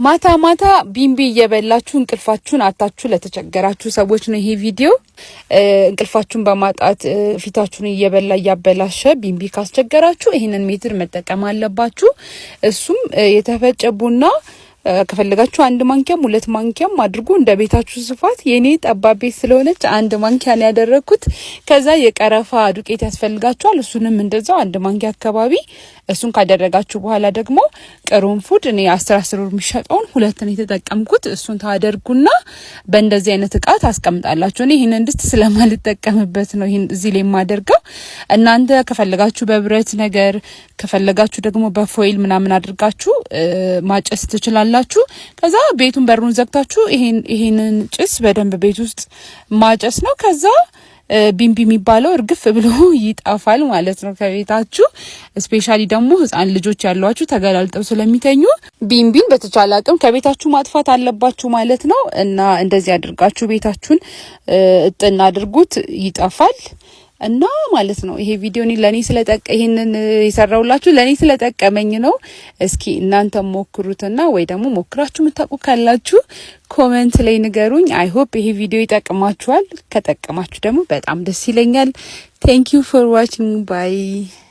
ማታ ማታ ቢምቢ እየበላችሁ እንቅልፋችሁን አታችሁ ለተቸገራችሁ ሰዎች ነው ይሄ ቪዲዮ። እንቅልፋችሁን በማጣት ፊታችሁን እየበላ ያበላሸ ቢምቢ ካስቸገራችሁ ይሄንን ሜትር መጠቀም አለባችሁ። እሱም የተፈጨ ቡና ከፈለጋችሁ 1 ማንኪያም 2 ማንኪያም አድርጉ እንደ ቤታችሁ ስፋት። የኔ ጠባብ ቤት ስለሆነች 1 ማንኪያ ነው ያደረኩት። ከዛ የቀረፋ ዱቄት ያስፈልጋችኋል። እሱንም እንደዛው 1 ማንኪያ አካባቢ። እሱን ካደረጋችሁ በኋላ ደግሞ ቅርንፉድ እኔ 10 ብር የሚሸጠውን 2 ነው የተጠቀምኩት። እሱን ታደርጉና በእንደዚህ አይነት እቃ ታስቀምጣላችሁ። እኔ ይሄንን ድስት ስለማልጠቀምበት ነው ይሄን እዚህ ላይ የማደርገው። እናንተ ከፈለጋችሁ በብረት ነገር ከፈለጋችሁ ደግሞ በፎይል ምናምን አድርጋችሁ ማጨስ ትችላላችሁ። ከዛ ቤቱን በሩን ዘግታችሁ ይሄንን ጭስ በደንብ ቤት ውስጥ ማጨስ ነው። ከዛ ቢምቢ የሚባለው እርግፍ ብሎ ይጣፋል ማለት ነው ከቤታችሁ። ስፔሻሊ ደግሞ ህፃን ልጆች ያሏችሁ ተገላልጠው ስለሚተኙ ቢምቢን በተቻለ አቅም ከቤታችሁ ማጥፋት አለባችሁ ማለት ነው። እና እንደዚህ አድርጋችሁ ቤታችሁን እጥና አድርጉት፣ ይጣፋል እና ማለት ነው። ይሄ ቪዲዮ ለኔ ይሄንን የሰራውላችሁ ለኔ ስለጠቀመኝ ነው። እስኪ እናንተ ሞክሩትና ወይ ደግሞ ሞክራችሁ የምታውቁ ካላችሁ ኮሜንት ላይ ንገሩኝ። አይ ሆፕ ይሄ ቪዲዮ ይጠቅማችኋል። ከጠቀማችሁ ደግሞ በጣም ደስ ይለኛል። Thank you for watching. Bye.